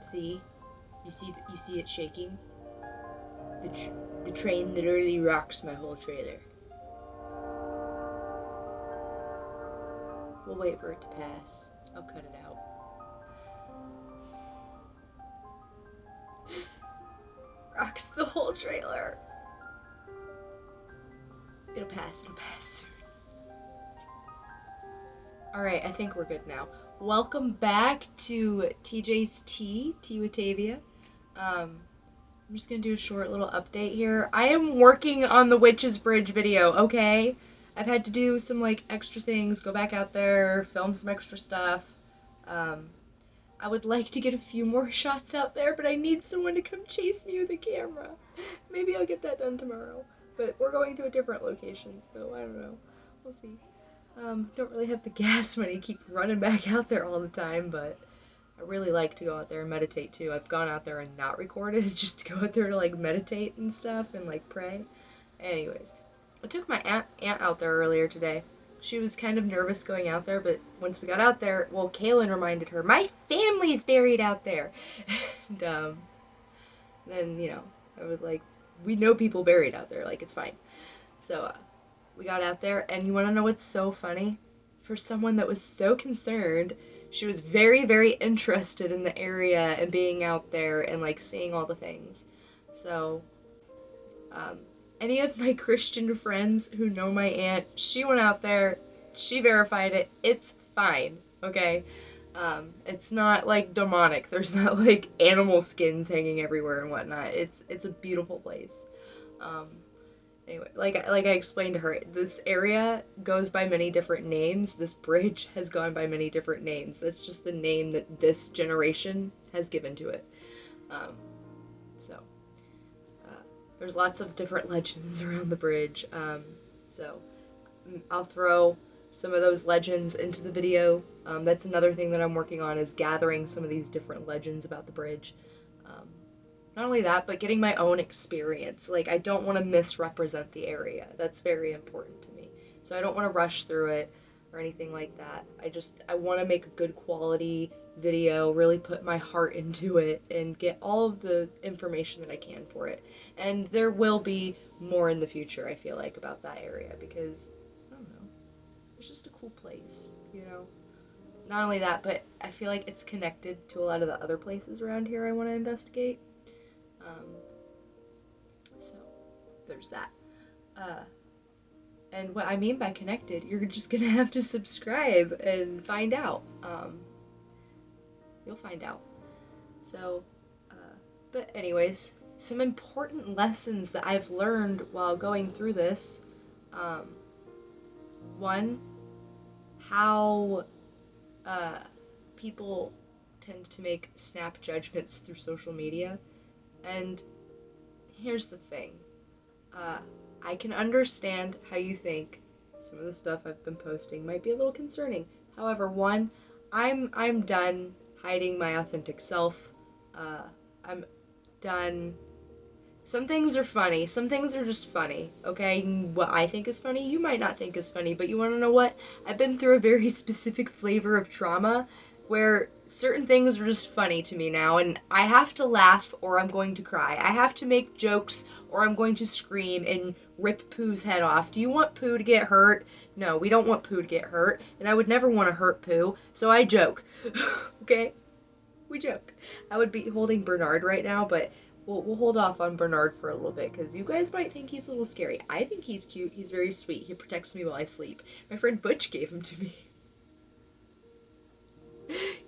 See? You see it shaking? The train literally rocks my whole trailer. We'll wait for it to pass. I'll cut it out. Rocks the whole trailer. It'll pass soon. Alright, I think we're good now. Welcome back to TJ's Tea with Tavia. I'm just gonna do a short little update here. I am working on the Witch's Bridge video, okay? I've had to do some, like, extra things, go back out there, film some extra stuff. I would like to get a few more shots out there, but I need someone to come chase me with a camera. Maybe I'll get that done tomorrow. But we're going to a different location, so I don't know. We'll see. Don't really have the gas money to keep running back out there all the time, but I really like to go out there and meditate too. I've gone out there and not recorded, just to go out there to like meditate and stuff and like pray. Anyways, I took my aunt out there earlier today. She was kind of nervous going out there, but once we got out there, well, Kaylin reminded her, my family's buried out there. And then, you know, I was like, we know people buried out there, like, it's fine. So, we got out there, and you want to know what's so funny? For someone that was so concerned, she was very, very interested in the area and being out there and, like, seeing all the things. So, any of my Christian friends who know my aunt, she went out there, she verified it, it's fine, okay? It's not, like, demonic. There's not, like, animal skins hanging everywhere and whatnot. It's a beautiful place. Anyway, like I explained to her, this area goes by many different names. This bridge has gone by many different names. That's just the name that this generation has given to it. There's lots of different legends around the bridge. So I'll throw some of those legends into the video. That's another thing that I'm working on, is gathering some of these different legends about the bridge. Not only that, but getting my own experience. Like, I don't want to misrepresent the area. That's very important to me. So I don't want to rush through it or anything like that. I want to make a good quality video, really put my heart into it, and get all of the information that I can for it. And there will be more in the future, I feel like, about that area, because, I don't know, it's just a cool place, you know? Not only that, but I feel like it's connected to a lot of the other places around here I want to investigate. So, there's that. And what I mean by connected, you're just gonna have to subscribe and find out. You'll find out. So, but anyways, some important lessons that I've learned while going through this. One, how people tend to make snap judgments through social media. And here's the thing. I can understand how you think some of the stuff I've been posting might be a little concerning. However, one, I'm done hiding my authentic self. I'm done. Some things are funny. Some things are just funny, okay? What I think is funny, you might not think is funny, but you want to know what? I've been through a very specific flavor of trauma where certain things are just funny to me now, and I have to laugh or I'm going to cry. I have to make jokes or I'm going to scream and rip Pooh's head off. Do you want Pooh to get hurt? No, we don't want Pooh to get hurt, and I would never want to hurt Pooh, so I joke. Okay? We joke. I would be holding Bernard right now, but we'll hold off on Bernard for a little bit, because you guys might think he's a little scary. I think he's cute. He's very sweet. He protects me while I sleep. My friend Butch gave him to me.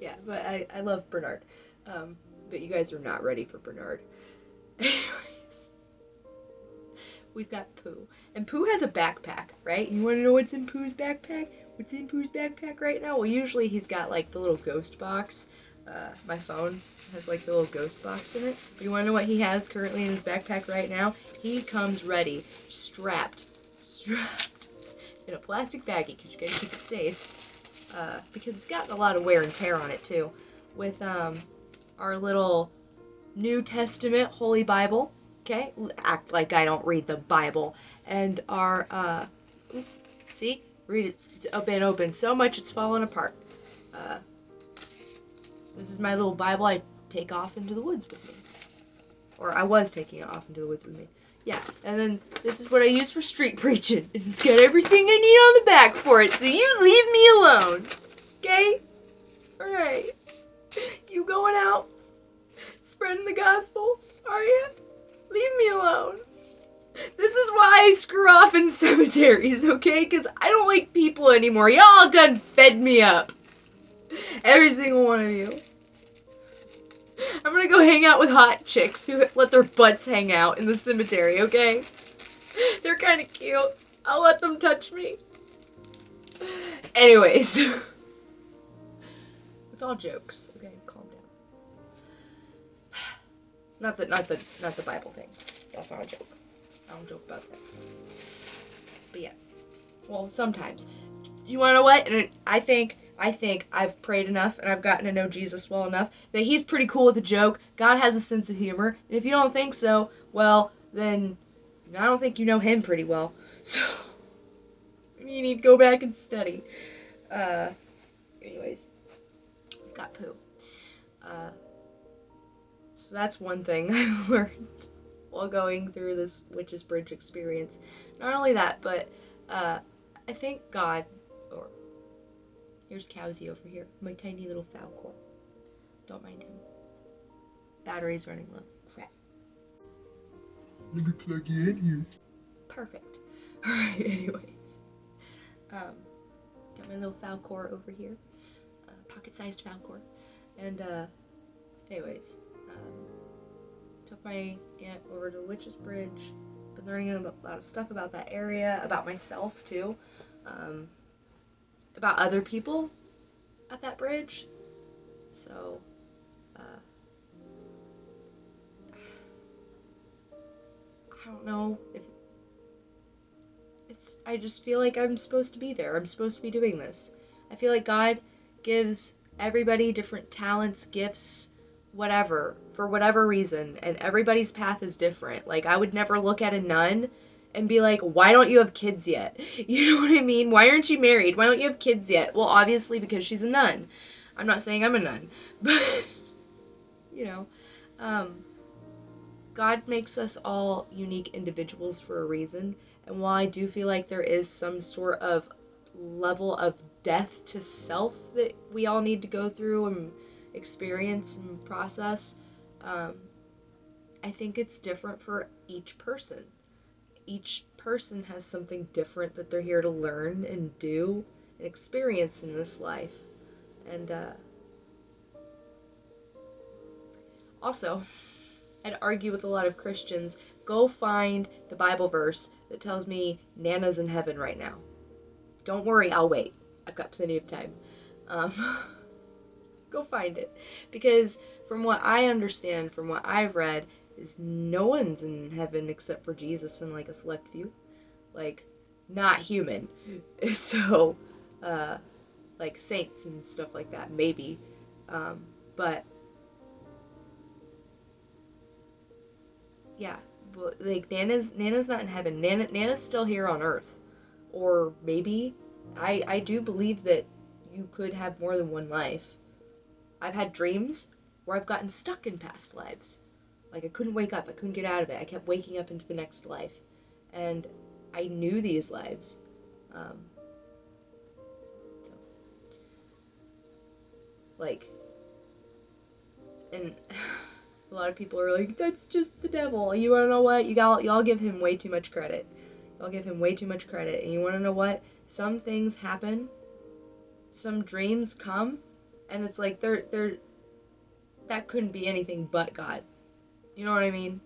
Yeah, but I love Bernard. But you guys are not ready for Bernard. Anyways, we've got Pooh. And Pooh has a backpack, right? You want to know what's in Pooh's backpack? What's in Pooh's backpack right now? Well, usually he's got, like, the little ghost box. My phone has, like, the little ghost box in it. But you want to know what he has currently in his backpack right now? He comes ready, strapped, in a plastic baggie, because you gotta keep it safe. Because it's got a lot of wear and tear on it, too. With, our little New Testament Holy Bible, okay? Act like I don't read the Bible. And our, see? Read it. It's been open so much it's fallen apart. This is my little Bible I take off into the woods with me. Or I was taking it off into the woods with me. Yeah, and then this is what I use for street preaching. It's got everything I need on the back for it, so you leave me alone. Okay? Alright. You going out spreading the gospel? Are you? Leave me alone. This is why I screw off in cemeteries, okay? Because I don't like people anymore. Y'all done fed me up. Every single one of you. I'm gonna go hang out with hot chicks who let their butts hang out in the cemetery, okay? They're kind of cute. I'll let them touch me. Anyways. It's all jokes, okay? Calm down. Not the Bible thing. That's not a joke. I don't joke about that. But yeah. Well, sometimes. You wanna know what? And I think I've prayed enough and I've gotten to know Jesus well enough that he's pretty cool with a joke. God has a sense of humor. And if you don't think so, well, then I don't think you know him pretty well. So, you need to go back and study. Anyways. We've got poo. So that's one thing I've learned while going through this Witch's Bridge experience. Not only that, but I think God, or here's Cowsy over here, my tiny little Falcor. Don't mind him. Battery's running low. Crap. Let me plug you in here. Perfect. Alright, anyways. Got my little Falcor over here. Pocket-sized Falcor. And, anyways. Took my aunt over to the Witch's Bridge. Been learning a lot of stuff about that area, about myself too, about other people at that bridge. So, I don't know if it's. I just feel like I'm supposed to be there. I'm supposed to be doing this. I feel like God gives everybody different talents, gifts, whatever, for whatever reason, and everybody's path is different. Like, I would never look at a nun and be like, why don't you have kids yet? You know what I mean? Why aren't you married? Why don't you have kids yet? Well, obviously because she's a nun. I'm not saying I'm a nun, but, you know, God makes us all unique individuals for a reason, and while I do feel like there is some sort of level of death to self that we all need to go through and experience and process, I think it's different for each person. Each person has something different that they're here to learn and do and experience in this life. And also, I'd argue with a lot of Christians, go find the Bible verse that tells me Nana's in heaven right now. Don't worry, I'll wait. I've got plenty of time. Go find it. Because from what I understand, from what I've read, is no one's in heaven except for Jesus and like a select few. Like, not human. So, like saints and stuff like that, maybe. But, yeah. But, like, Nana's not in heaven. Nana's still here on earth. Or maybe. I do believe that you could have more than one life. I've had dreams where I've gotten stuck in past lives. Like, I couldn't wake up. I couldn't get out of it. I kept waking up into the next life. And I knew these lives. So, like, and a lot of people are like, that's just the devil. You wanna know what? Y'all give him way too much credit. Y'all give him way too much credit. And you wanna know what? Some things happen. Some dreams come. And it's like, that couldn't be anything but God. You know what I mean?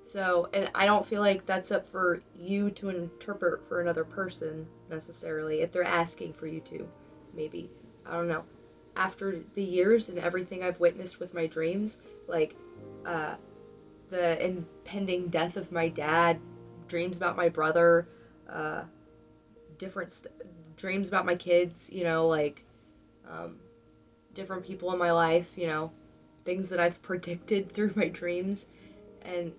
So, and I don't feel like that's up for you to interpret for another person, necessarily, if they're asking for you to, maybe. I don't know. After the years and everything I've witnessed with my dreams, like, the impending death of my dad, dreams about my brother, dreams about my kids, you know, like, different people in my life, you know, things that I've predicted through my dreams, and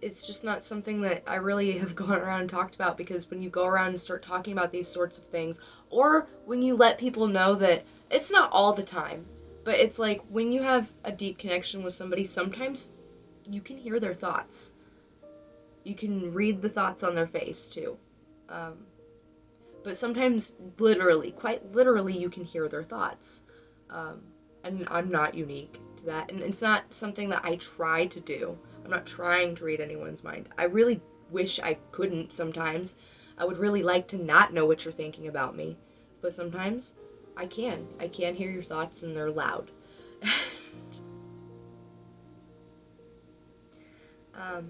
it's just not something that I really have gone around and talked about, because when you go around and start talking about these sorts of things, or when you let people know that it's not all the time, But it's like when you have a deep connection with somebody, sometimes you can hear their thoughts. You can read the thoughts on their face too. But sometimes, literally, quite literally, you can hear their thoughts. And I'm not unique to that. And it's not something that I try to do. I'm not trying to read anyone's mind. I really wish I couldn't sometimes. I would really like to not know what you're thinking about me. But sometimes I can. I can hear your thoughts and they're loud. I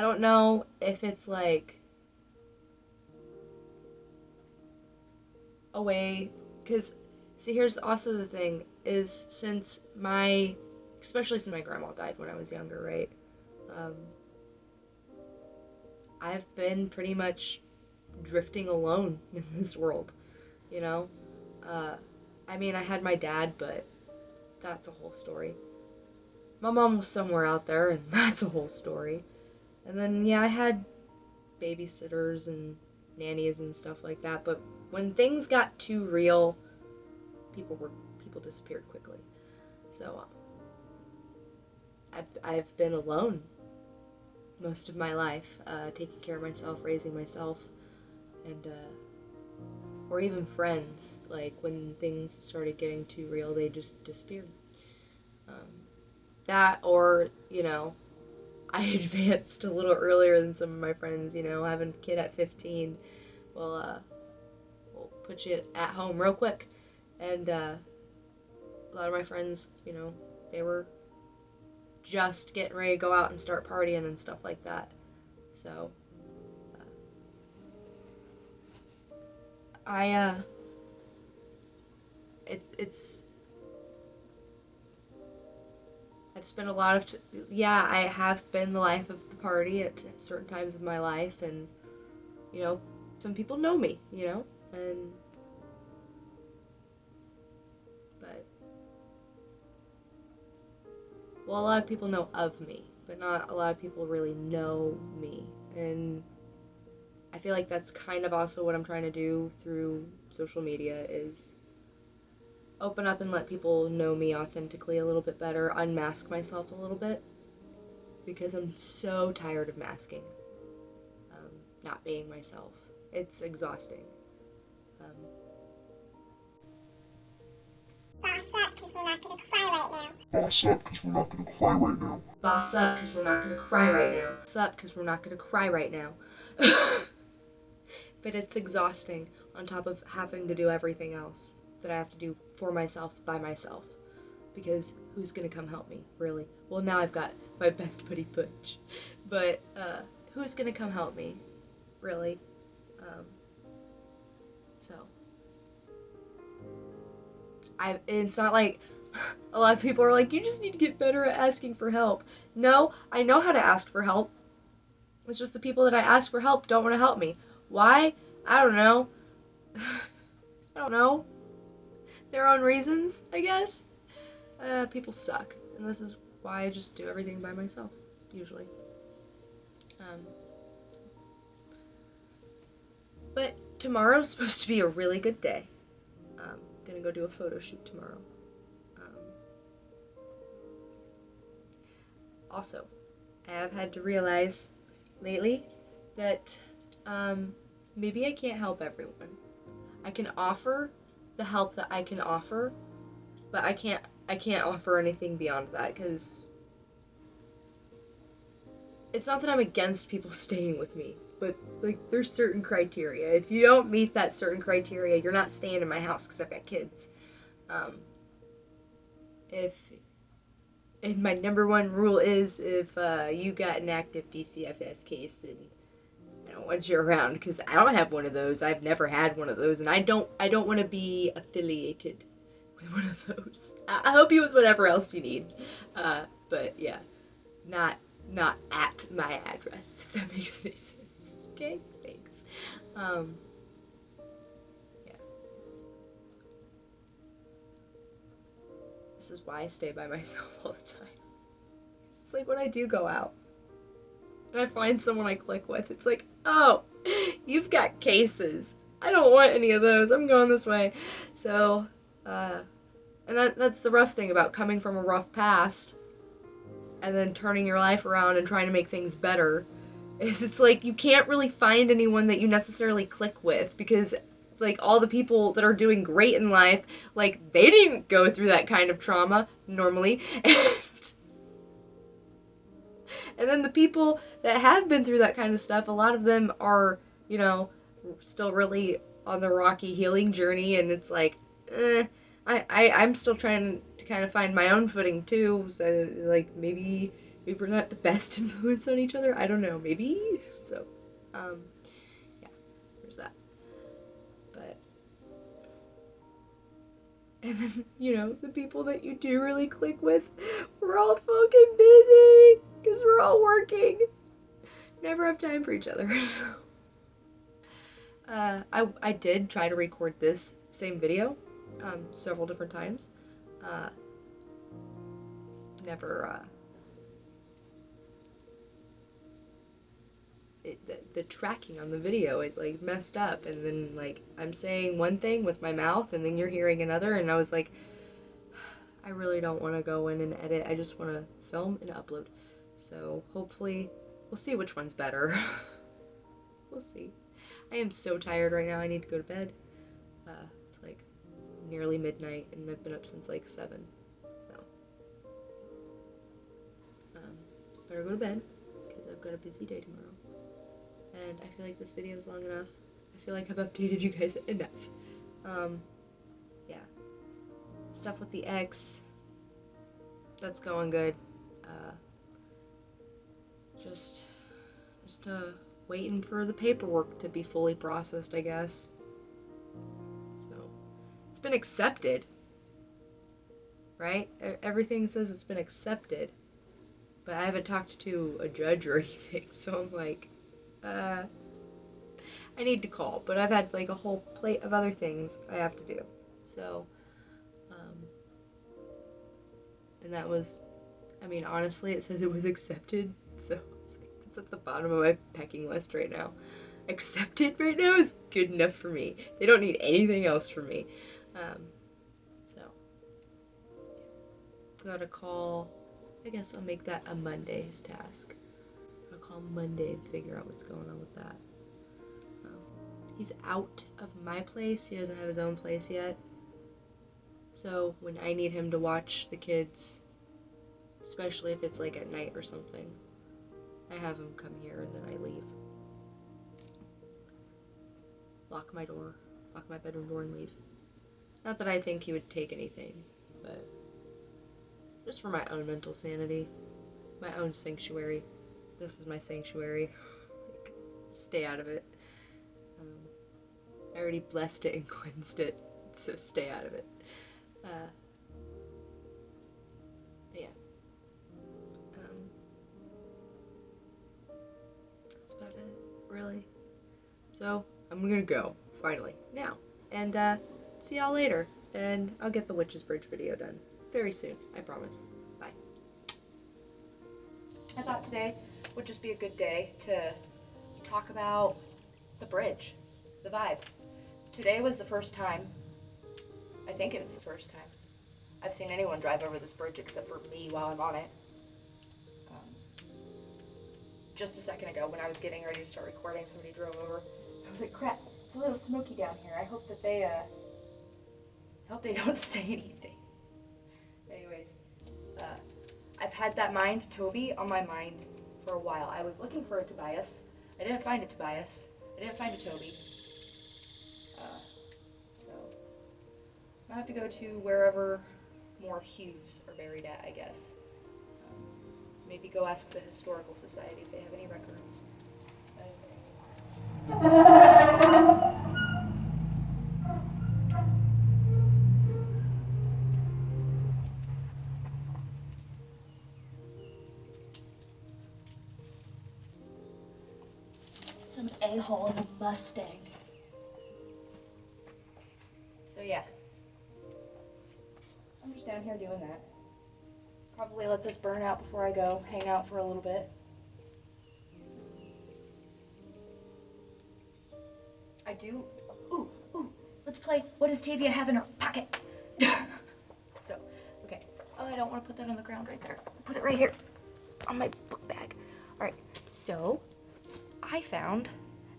don't know if it's like a way, because see, here's also the thing, is especially since my grandma died when I was younger, right? I've been pretty much drifting alone in this world, you know? I mean, I had my dad, but that's a whole story. My mom was somewhere out there, and that's a whole story. And then, yeah, I had babysitters and nannies and stuff like that, but when things got too real, people disappeared quickly. So, I've been alone most of my life, taking care of myself, raising myself, and, or even friends. Like, when things started getting too real, they just disappeared. That, or, you know, I advanced a little earlier than some of my friends, you know, having a kid at 15. Well, we'll put you at home real quick. And, a lot of my friends, you know, they were just getting ready to go out and start partying and stuff like that. So, I've spent a lot of, yeah, I have been the life of the party at certain times of my life, and, you know, some people know me, you know, and, but, well, a lot of people know of me, but not a lot of people really know me, and I feel like that's kind of also what I'm trying to do through social media, is open up and let people know me authentically a little bit better, unmask myself a little bit, because I'm so tired of masking, not being myself. It's exhausting. Boss up, because we're not going to cry right now. Boss up, because we're not gonna cry right now. Boss up, because we're not going to cry right now. Boss up, because we're not going to cry right now. But it's exhausting, on top of having to do everything else that I have to do for myself, by myself. Because who's gonna come help me, really? Well, now I've got my best buddy Butch. But, who's gonna come help me, really? So. It's not like, a lot of people are like, you just need to get better at asking for help. No, I know how to ask for help. It's just the people that I ask for help don't want to help me. Why? I don't know. I don't know. Their own reasons, I guess. People suck. And this is why I just do everything by myself, usually. But tomorrow's supposed to be a really good day. I'm gonna go do a photo shoot tomorrow. Also, I have had to realize lately that maybe I can't help everyone. I can offer the help that I can offer, but I can't offer anything beyond that, because it's not that I'm against people staying with me, but like there's certain criteria. If you don't meet that certain criteria, you're not staying in my house because I've got kids. And my number one rule is, if you got an active DCFS case, then I don't want you around, because I don't have one of those. I've never had one of those, and I don't want to be affiliated with one of those. I'll help you with whatever else you need, but yeah, not at my address, if that makes any sense. Okay, thanks. Yeah. This is why I stay by myself all the time. It's like when I do go out and I find someone I click with, it's like, oh, you've got cases. I don't want any of those. I'm going this way. So, I And that's the rough thing about coming from a rough past and then turning your life around and trying to make things better. Is it's like you can't really find anyone that you necessarily click with because like all the people that are doing great in life, like they didn't go through that kind of trauma normally. And then the people that have been through that kind of stuff, a lot of them are, you know, still really on the rocky healing journey, and it's like, I'm still trying to kind of find my own footing too. So like maybe we're not the best influence on each other. I don't know. Maybe so. Yeah, there's that. But and then you know the people that you do really click with, we're all fucking busy because we're all working. Never have time for each other. So. I did try to record this same video several different times. Never, the tracking on the video, it like messed up, and then like I'm saying one thing with my mouth and then you're hearing another, and I was like, I really don't want to go in and edit. I just want to film and upload. So hopefully we'll see which one's better. We'll see. I am so tired right now. I need to go to bed. It's like nearly midnight and I've been up since like 7. So better go to bed because I've got a busy day tomorrow. And I feel like this video is long enough. I feel like I've updated you guys enough. Yeah. Stuff with the ex. That's going good. Just waiting for the paperwork to be fully processed, I guess. So, it's been accepted. Right? Everything says it's been accepted. But I haven't talked to a judge or anything, so I'm like, I need to call. But I've had like a whole plate of other things I have to do. So, and that was, I mean, honestly, it says it was accepted, so it's at the bottom of my pecking list right now. Accepted right now is good enough for me. They don't need anything else from me. So, gotta call. I guess I'll make that a Monday's task. I'll call Monday and figure out what's going on with that. He's out of my place. He doesn't have his own place yet. So when I need him to watch the kids, especially if it's like at night or something, I have him come here and then I leave. Lock my door, lock my bedroom door and leave. Not that I think he would take anything, but just for my own mental sanity, my own sanctuary. This is my sanctuary. Stay out of it. I already blessed it and cleansed it, so stay out of it. Yeah. That's about it, really. So, I'm gonna go, finally, now. And, see y'all later. And I'll get the Witch's Bridge video done very soon, I promise. Bye. I thought today would just be a good day to talk about the bridge, the vibe. Today was the first time, I think it was the first time, I've seen anyone drive over this bridge except for me while I'm on it. Just a second ago when I was getting ready to start recording, somebody drove over. I was like, crap, it's a little smoky down here. I hope that they, don't say anything. Anyways, I've had that Mind Toby on my mind for a while. I was looking for a Tobias. I didn't find a Tobias. I didn't find a Toby. So, I'll have to go to wherever more Hughes are buried at, I guess. Maybe go ask the Historical Society if they have any records. Some a-hole in a Mustang. So yeah. I'm just down here doing that. Probably let this burn out before I go hang out for a little bit. I do. Ooh, let's play. What does Tavia have in her pocket? Oh, I don't want to put that on the ground right there. Put it right here on my book bag. Alright, so I found,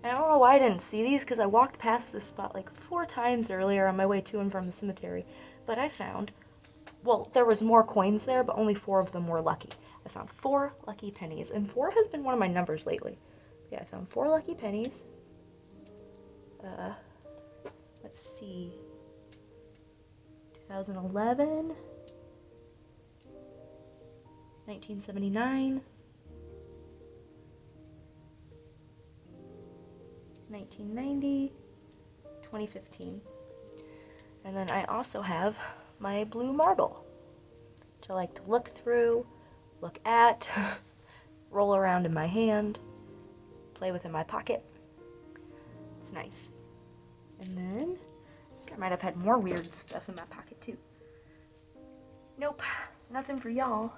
and I don't know why I didn't see these because I walked past this spot like 4 times earlier on my way to and from the cemetery, but I found, well, there was more coins there, but only 4 of them were lucky. I found 4 lucky pennies, and 4 has been one of my numbers lately. Yeah, I found 4 lucky pennies. Let's see. 2011, 1979, 1990, 2015. And then I also have my blue marble, which I like to look through, look at, roll around in my hand, play with in my pocket. It's nice. And then, I think I might have had more weird stuff in my pocket too. Nope, nothing for y'all.